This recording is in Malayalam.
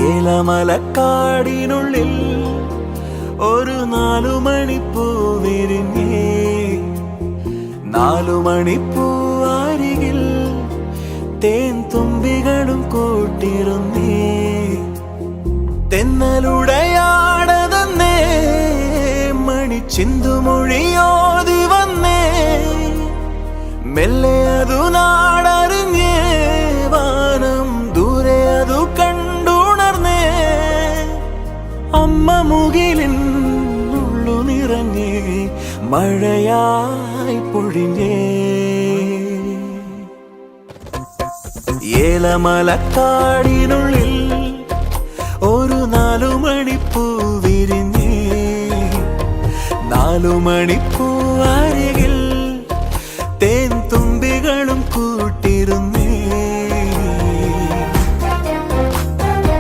ഏലമലക്കാടിനുള്ളിൽ ഒരു 4 മണിപ്പൂ വിരിഞ്ഞേ. 4 മണിപ്പൂ അരികിൽ തേൻ തുമ്പികളും കൂട്ടിരുന്നേ. തെന്നലുടയാടതന്നേ മണിച്ചിന്തുമൊഴിയോതി വന്നേ. മെല്ലെ അതു നാടറിഞ്ഞേ, വാനം ദൂരെ അതു കണ്ടുണർന്നേ. അമ്മ മുകിലിൻ ഉള്ളു നിറഞ്ഞേ, മഴയായി പൊഴിഞ്ഞേ. ഏലമലക്കാടിനുള്ളിൽ ഒരു 4 മണിപ്പൂ വിരിഞ്ഞേ. 4 മണിപ്പൂ